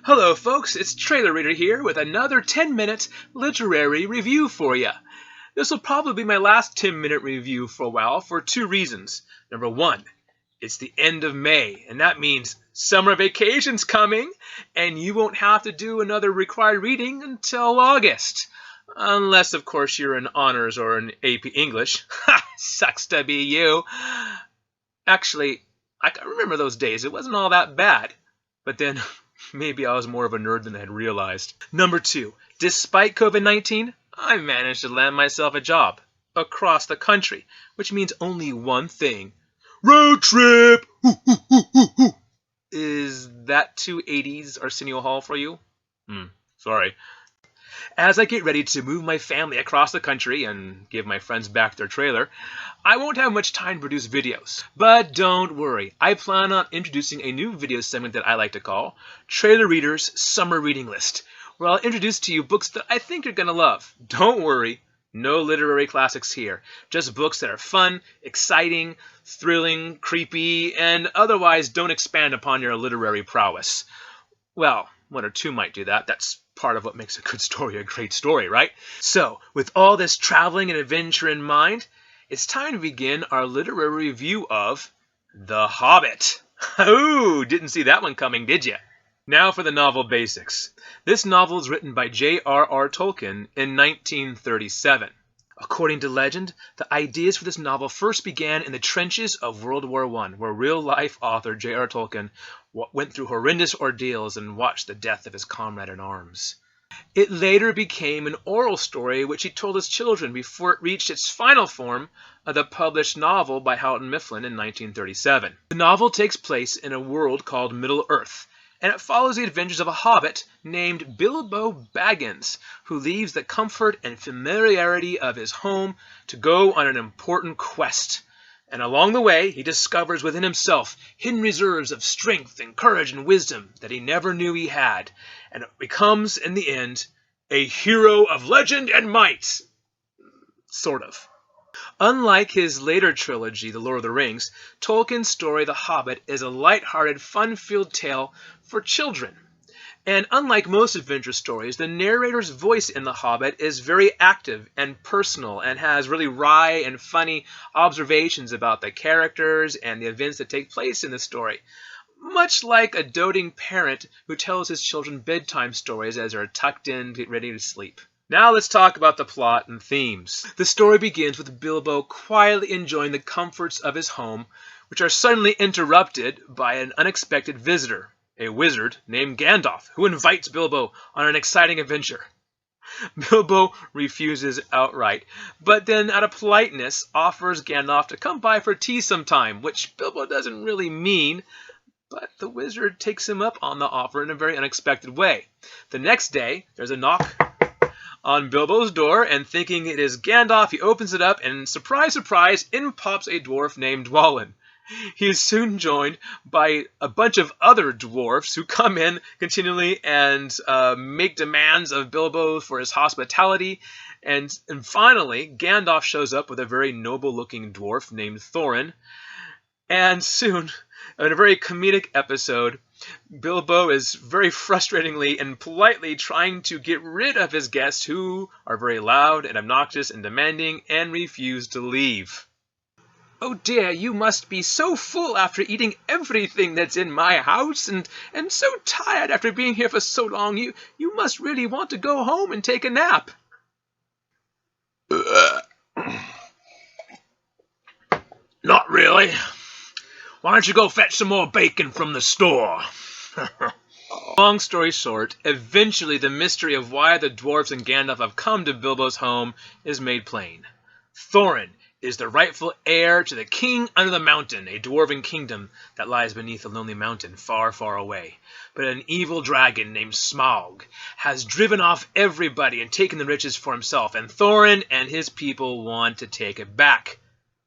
Hello folks, it's Trailer Reader here with another 10-minute literary review for you. This will probably be my last 10-minute review for a while for two reasons. Number one, it's the end of May, and that means summer vacation's coming, and you won't have to do another required reading until August. Unless, of course, you're in honors or in AP English. Ha! Sucks to be you. Actually, I can remember those days. It wasn't all that bad. But then, maybe I was more of a nerd than I had realized. Number two, despite COVID-19, I managed to land myself a job across the country, which means only one thing. Road trip! Is that too 80s Arsenio Hall for you? Sorry. As I get ready to move my family across the country and give my friends back their trailer, I won't have much time to produce videos. But don't worry, I plan on introducing a new video segment that I like to call Trailer Reader's Summer Reading List, where I'll introduce to you books that I think you're going to love. Don't worry, no literary classics here, just books that are fun, exciting, thrilling, creepy, and otherwise don't expand upon your literary prowess. Well, one or two might do that. That's part of what makes a good story a great story, right? So, with all this traveling and adventure in mind, it's time to begin our literary review of The Hobbit. Oh, didn't see that one coming, did you? Now for the novel basics. This novel is written by JRR Tolkien in 1937. According to legend, the ideas for this novel first began in the trenches of World War I, where real-life author J.R.R. Tolkien went through horrendous ordeals and watched the death of his comrade in arms. It later became an oral story which he told his children before it reached its final form of the published novel by Houghton Mifflin in 1937. The novel takes place in a world called Middle-earth, and it follows the adventures of a hobbit named Bilbo Baggins, who leaves the comfort and familiarity of his home to go on an important quest. And along the way, he discovers within himself hidden reserves of strength and courage and wisdom that he never knew he had, and becomes, in the end, a hero of legend and might. Sort of. Unlike his later trilogy, The Lord of the Rings, Tolkien's story, The Hobbit, is a light-hearted, fun-filled tale for children. And unlike most adventure stories, the narrator's voice in The Hobbit is very active and personal and has really wry and funny observations about the characters and the events that take place in the story. Much like a doting parent who tells his children bedtime stories as they're tucked in, ready to sleep. Now let's talk about the plot and themes. The story begins with Bilbo quietly enjoying the comforts of his home, which are suddenly interrupted by an unexpected visitor, a wizard named Gandalf, who invites Bilbo on an exciting adventure. Bilbo refuses outright, but then out of politeness offers Gandalf to come by for tea sometime, which Bilbo doesn't really mean, but the wizard takes him up on the offer in a very unexpected way. The next day, there's a knock on Bilbo's door, and thinking it is Gandalf, he opens it up, and surprise, surprise, in pops a dwarf named Dwalin. He is soon joined by a bunch of other dwarfs who come in continually and make demands of Bilbo for his hospitality. And finally, Gandalf shows up with a very noble-looking dwarf named Thorin. And soon, in a very comedic episode, Bilbo is very frustratingly and politely trying to get rid of his guests who are very loud and obnoxious and demanding and refuse to leave. Oh dear, you must be so full after eating everything that's in my house and so tired after being here for so long. You must really want to go home and take a nap. Not really. Why don't you go fetch some more bacon from the store? Long story short, eventually the mystery of why the dwarves and Gandalf have come to Bilbo's home is made plain. Thorin is the rightful heir to the King Under the Mountain, a dwarven kingdom that lies beneath a lonely mountain far, far away. But an evil dragon named Smaug has driven off everybody and taken the riches for himself, and Thorin and his people want to take it back.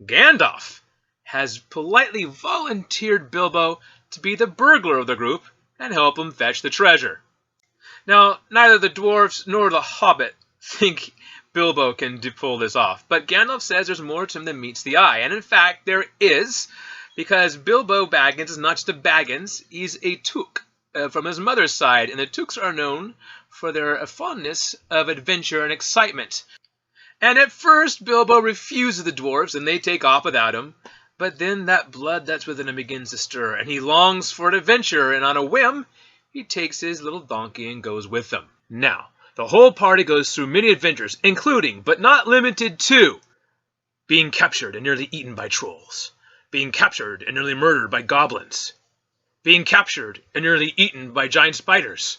Gandalf has politely volunteered Bilbo to be the burglar of the group and help him fetch the treasure. Now, neither the dwarves nor the hobbit think Bilbo can pull this off, but Gandalf says there's more to him than meets the eye, and in fact there is, because Bilbo Baggins is not just a Baggins, he's a Took, from his mother's side, and the Tooks are known for their fondness of adventure and excitement. And at first, Bilbo refuses the dwarves, and they take off without him. But then that blood that's within him begins to stir, and he longs for an adventure, and on a whim, he takes his little donkey and goes with them. Now, the whole party goes through many adventures, including, but not limited to, being captured and nearly eaten by trolls, being captured and nearly murdered by goblins, being captured and nearly eaten by giant spiders,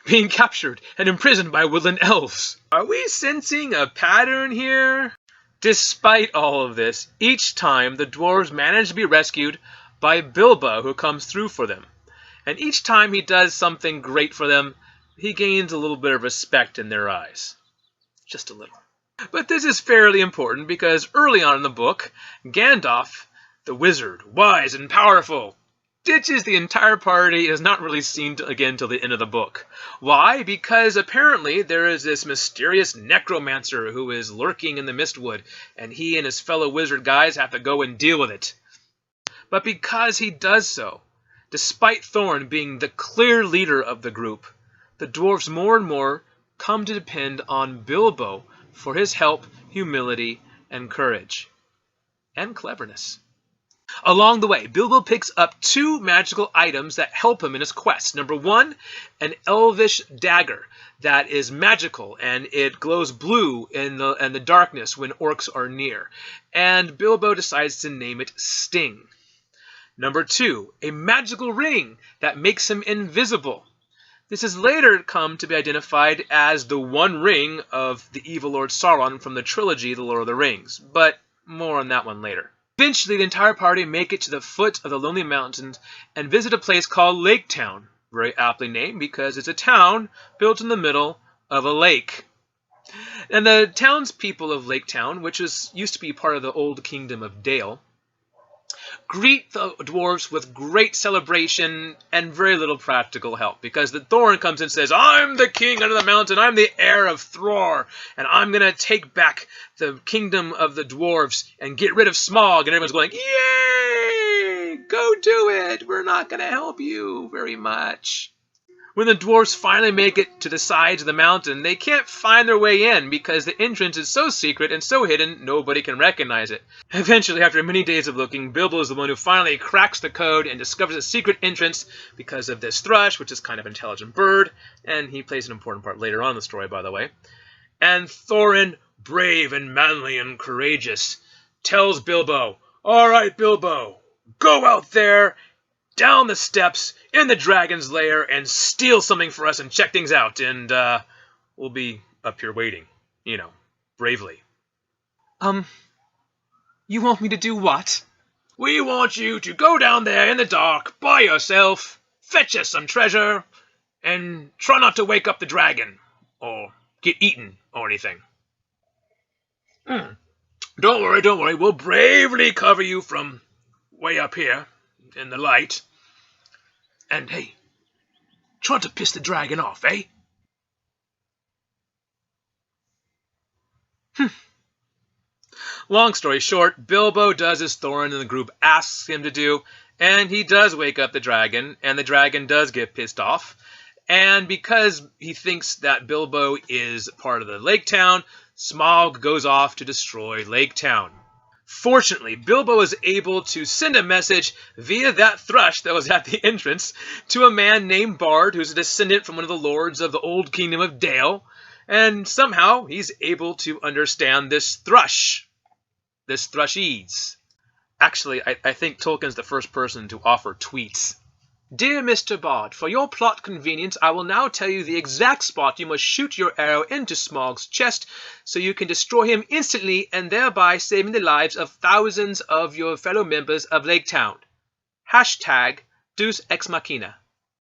being captured and imprisoned by woodland elves. Are we sensing a pattern here? Despite all of this, each time the dwarves manage to be rescued by Bilbo, who comes through for them. And each time he does something great for them, he gains a little bit of respect in their eyes. Just a little. But this is fairly important because early on in the book, Gandalf, the wizard, wise and powerful, ditches the entire party and is not really seen again till the end of the book. Why? Because apparently there is this mysterious necromancer who is lurking in the Mistwood, and he and his fellow wizard guys have to go and deal with it. But because he does so, despite Thorin being the clear leader of the group, the dwarves more and more come to depend on Bilbo for his help, humility, and courage. And cleverness. Along the way, Bilbo picks up 2 magical items that help him in his quest. Number 1, an elvish dagger that is magical, and it glows blue in the darkness when orcs are near. And Bilbo decides to name it Sting. Number 2, a magical ring that makes him invisible. This has later come to be identified as the One Ring of the evil Lord Sauron from the trilogy The Lord of the Rings, but more on that one later. Eventually, the entire party make it to the foot of the Lonely Mountains and visit a place called Lake Town, very aptly named because it's a town built in the middle of a lake. And the townspeople of Lake Town, which used to be part of the old kingdom of Dale, greet the dwarves with great celebration and very little practical help, because the Thorin comes and says, I'm the king under the mountain, I'm the heir of Thror, and I'm going to take back the kingdom of the dwarves and get rid of Smaug, and everyone's going, yay, go do it, we're not going to help you very much. When the dwarves finally make it to the sides of the mountain, they can't find their way in because the entrance is so secret and so hidden nobody can recognize it. Eventually, after many days of looking, Bilbo is the one who finally cracks the code and discovers a secret entrance because of this thrush, which is kind of an intelligent bird, and he plays an important part later on in the story, by the way. And Thorin, brave and manly and courageous, tells Bilbo, all right, Bilbo, go out there, down the steps, in the dragon's lair, and steal something for us and check things out, and we'll be up here waiting, bravely. You want me to do what? We want you to go down there in the dark by yourself, fetch us some treasure, and try not to wake up the dragon, or get eaten, or anything. Don't worry, we'll bravely cover you from way up here in the light. And hey, try to piss the dragon off, eh? Long story short, Bilbo does as Thorin and the group asks him to do, and he does wake up the dragon, and the dragon does get pissed off. And because he thinks that Bilbo is part of the Lake Town, Smaug goes off to destroy Lake Town. Fortunately, Bilbo is able to send a message via that thrush that was at the entrance to a man named Bard, who's a descendant from one of the lords of the old kingdom of Dale, and somehow he's able to understand this thrush, this thrushese. Actually, I think Tolkien's the first person to offer tweets. Dear Mr. Bard, for your plot convenience, I will now tell you the exact spot you must shoot your arrow into Smaug's chest so you can destroy him instantly and thereby saving the lives of thousands of your fellow members of Lake Town. Hashtag Deus Ex Machina.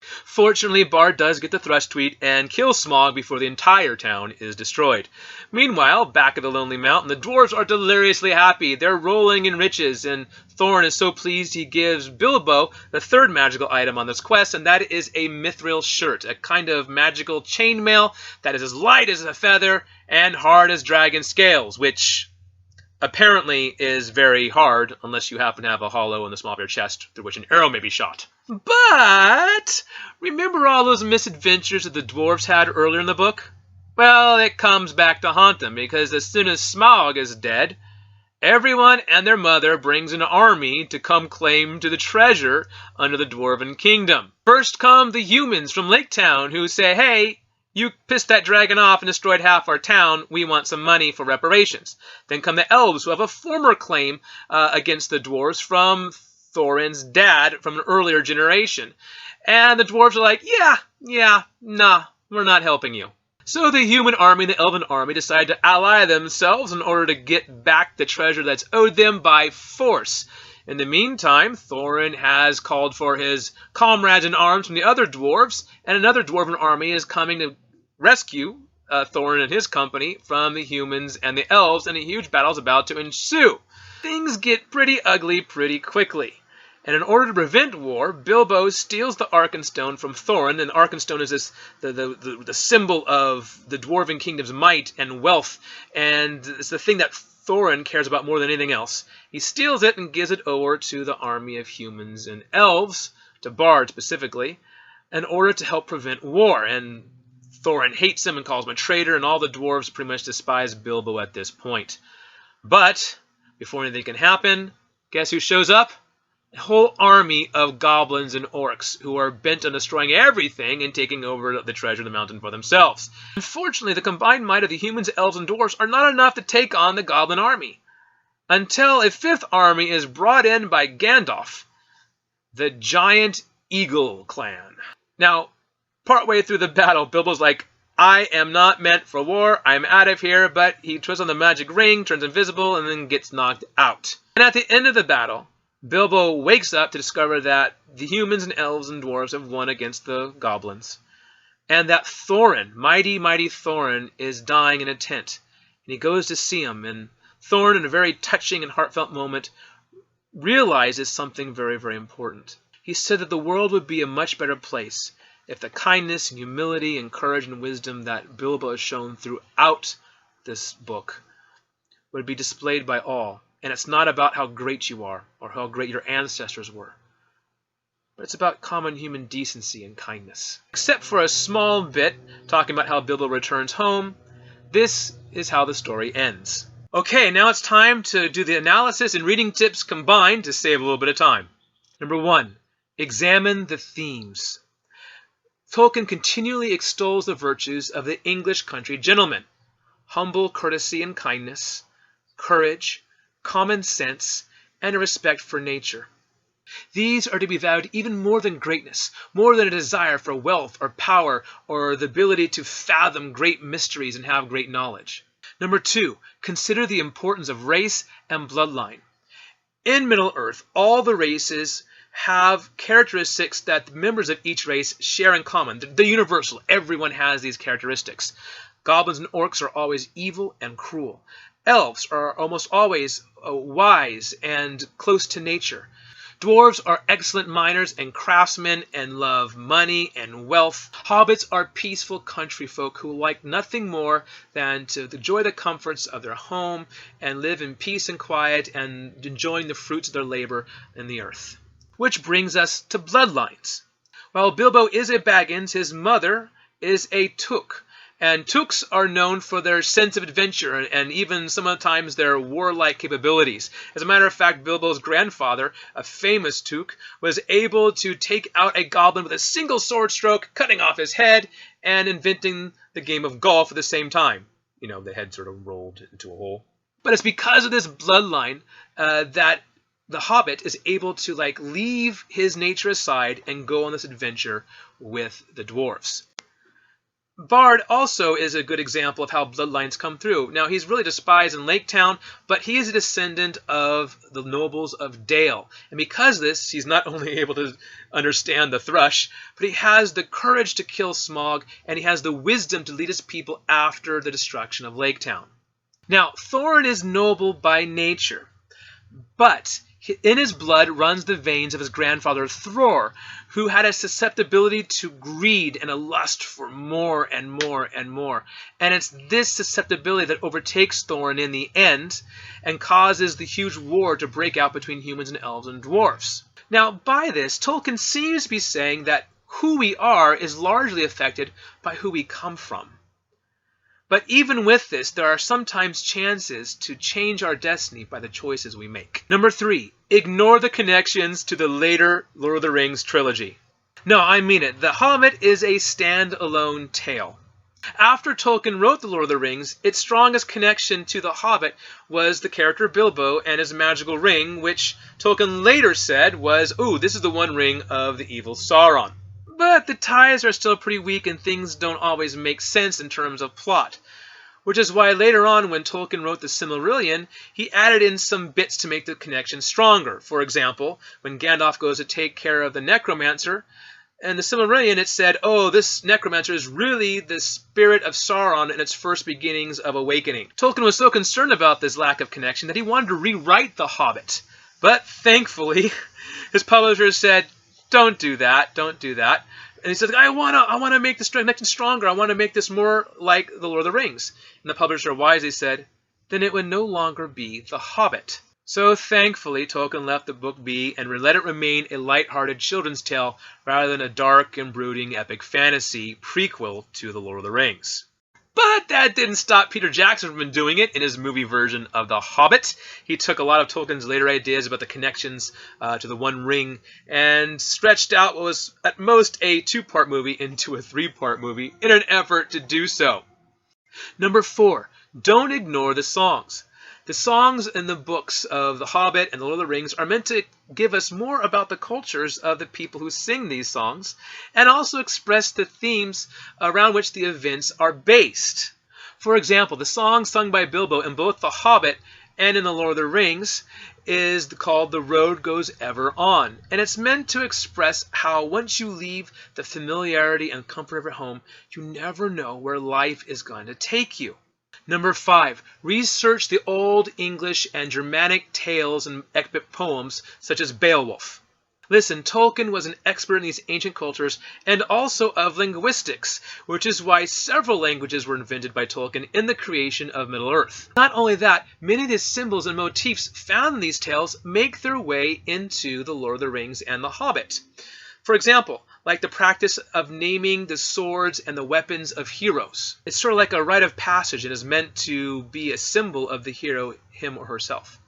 Fortunately, Bard does get the thrush tweet and kills Smaug before the entire town is destroyed. Meanwhile, back at the Lonely Mountain, the dwarves are deliriously happy. They're rolling in riches, and Thorin is so pleased he gives Bilbo the third magical item on this quest, and that is a mithril shirt, a kind of magical chainmail that is as light as a feather and hard as dragon scales, which apparently is very hard unless you happen to have a hollow in the small of your chest through which an arrow may be shot. But remember all those misadventures that the dwarves had earlier in the book? Well, it comes back to haunt them, because as soon as Smaug is dead, everyone and their mother brings an army to come claim to the treasure under the Dwarven Kingdom. First come the humans from Lake Town who say, hey, you pissed that dragon off and destroyed half our town. We want some money for reparations. Then come the elves who have a former claim against the dwarves from Thorin's dad from an earlier generation. And the dwarves are like, nah, we're not helping you. So the human army and the elven army decide to ally themselves in order to get back the treasure that's owed them by force. In the meantime, Thorin has called for his comrades in arms from the other dwarves, and another dwarven army is coming to rescue Thorin and his company from the humans and the elves, and a huge battle is about to ensue. Things get pretty ugly pretty quickly. And in order to prevent war, Bilbo steals the Arkenstone from Thorin, and the Arkenstone is this the symbol of the Dwarven Kingdom's might and wealth, and it's the thing that Thorin cares about more than anything else. He steals it and gives it over to the army of humans and elves, to Bard specifically, in order to help prevent war. And Thorin hates him and calls him a traitor, and all the dwarves pretty much despise Bilbo at this point. But before anything can happen, guess who shows up? A whole army of goblins and orcs who are bent on destroying everything and taking over the treasure of the mountain for themselves. Unfortunately, the combined might of the humans, elves, and dwarves are not enough to take on the goblin army, until a fifth army is brought in by Gandalf, the giant eagle clan. Now, partway through the battle, Bilbo's like, I am not meant for war, I'm out of here, but he twists on the magic ring, turns invisible, and then gets knocked out. And at the end of the battle, Bilbo wakes up to discover that the humans and elves and dwarves have won against the goblins, and that Thorin, mighty Thorin, is dying in a tent. And he goes to see him, and Thorin, in a very touching and heartfelt moment, realizes something very, very important. He said that the world would be a much better place if the kindness and humility and courage and wisdom that Bilbo has shown throughout this book would be displayed by all. And it's not about how great you are or how great your ancestors were, but it's about common human decency and kindness. Except for a small bit talking about how Bilbo returns home, this is how the story ends. Okay, now it's time to do the analysis and reading tips combined to save a little bit of time. Number 1, examine the themes. Tolkien continually extols the virtues of the English country gentleman: humble courtesy and kindness, courage, common sense, and a respect for nature. These are to be valued even more than greatness, more than a desire for wealth or power or the ability to fathom great mysteries and have great knowledge. Number 2, consider the importance of race and bloodline. In Middle-earth, all the races have characteristics that the members of each race share in common. They're universal. Everyone has these characteristics. Goblins and orcs are always evil and cruel. Elves are almost always wise and close to nature. Dwarves are excellent miners and craftsmen and love money and wealth. Hobbits are peaceful country folk who like nothing more than to enjoy the comforts of their home and live in peace and quiet and enjoying the fruits of their labor in the earth. Which brings us to bloodlines. While Bilbo is a Baggins, his mother is a Took. And Tooks are known for their sense of adventure and even sometimes their warlike capabilities. As a matter of fact, Bilbo's grandfather, a famous Took, was able to take out a goblin with a single sword stroke, cutting off his head, and inventing the game of golf at the same time. You know, the head sort of rolled into a hole. But it's because of this bloodline that the Hobbit is able to leave his nature aside and go on this adventure with the dwarves. Bard also is a good example of how bloodlines come through. Now, he's really despised in Lake Town, but he is a descendant of the nobles of Dale. And because of this, he's not only able to understand the thrush, but he has the courage to kill Smaug, and he has the wisdom to lead his people after the destruction of Lake Town. Now, Thorin is noble by nature, but In his blood runs the veins of his grandfather Thror, who had a susceptibility to greed and a lust for more and more and more. And it's this susceptibility that overtakes Thorin in the end and causes the huge war to break out between humans and elves and dwarfs. Now, by this, Tolkien seems to be saying that who we are is largely affected by who we come from. But even with this, there are sometimes chances to change our destiny by the choices we make. Number 3, ignore the connections to the later Lord of the Rings trilogy. No, I mean it. The Hobbit is a stand-alone tale. After Tolkien wrote The Lord of the Rings, its strongest connection to The Hobbit was the character Bilbo and his magical ring, which Tolkien later said was, "Ooh, this is the one ring of the evil Sauron." But the ties are still pretty weak and things don't always make sense in terms of plot. Which is why later on when Tolkien wrote the Silmarillion, he added in some bits to make the connection stronger. For example, when Gandalf goes to take care of the necromancer, in the Silmarillion it said, oh, this necromancer is really the spirit of Sauron in its first beginnings of awakening. Tolkien was so concerned about this lack of connection that he wanted to rewrite The Hobbit. But thankfully, his publisher said, don't do that, don't do that. And he said, I wanna make this connection stronger. I want to make this more like The Lord of the Rings. And the publisher wisely said, then it would no longer be The Hobbit. So thankfully, Tolkien left the book be and let it remain a light-hearted children's tale rather than a dark and brooding epic fantasy prequel to The Lord of the Rings. But that didn't stop Peter Jackson from doing it in his movie version of The Hobbit. He took a lot of Tolkien's later ideas about the connections to the One Ring and stretched out what was at most a 2-part movie into a 3-part movie in an effort to do so. Number 4, don't ignore the songs. The songs in the books of The Hobbit and The Lord of the Rings are meant to give us more about the cultures of the people who sing these songs and also express the themes around which the events are based. For example, the song sung by Bilbo in both The Hobbit and in The Lord of the Rings is called The Road Goes Ever On, and it's meant to express how once you leave the familiarity and comfort of your home, you never know where life is going to take you. Number 5, research the Old English and Germanic tales and epic poems such as Beowulf. Listen, Tolkien was an expert in these ancient cultures and also of linguistics, which is why several languages were invented by Tolkien in the creation of Middle-earth. Not only that, many of the symbols and motifs found in these tales make their way into The Lord of the Rings and The Hobbit. For example, like the practice of naming the swords and the weapons of heroes. It's sort of like a rite of passage and is meant to be a symbol of the hero, him or herself.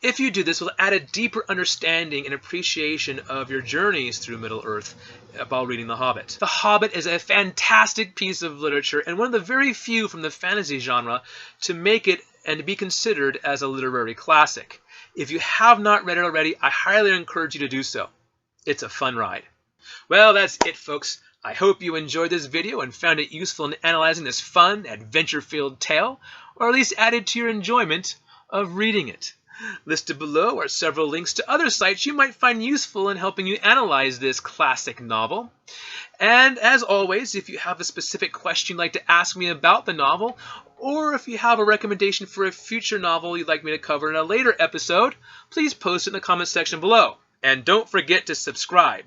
If you do this, it will add a deeper understanding and appreciation of your journeys through Middle-earth while reading The Hobbit. The Hobbit is a fantastic piece of literature and one of the very few from the fantasy genre to make it and to be considered as a literary classic. If you have not read it already, I highly encourage you to do so. It's a fun ride. Well, that's it, folks. I hope you enjoyed this video and found it useful in analyzing this fun, adventure-filled tale, or at least added to your enjoyment of reading it. Listed below are several links to other sites you might find useful in helping you analyze this classic novel. And as always, if you have a specific question you'd like to ask me about the novel, or if you have a recommendation for a future novel you'd like me to cover in a later episode, please post it in the comment section below. And don't forget to subscribe.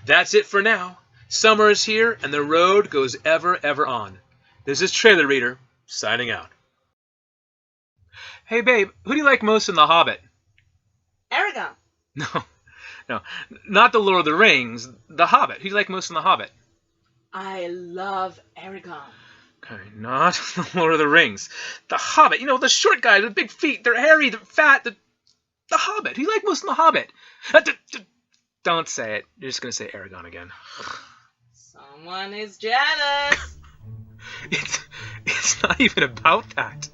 That's it for now. Summer is here, and the road goes ever, ever on. This is Trailer Reader, signing out. Hey, babe, who do you like most in The Hobbit? Aragorn. No, not The Lord of the Rings, The Hobbit. Who do you like most in The Hobbit? I love Aragorn. Okay, not The Lord of the Rings. The Hobbit, you know, the short guy with big feet, they're hairy, they're fat, The Hobbit. Who do you like most in The Hobbit? Don't say it. You're just going to say Aragorn again. Someone is jealous. It's not even about that.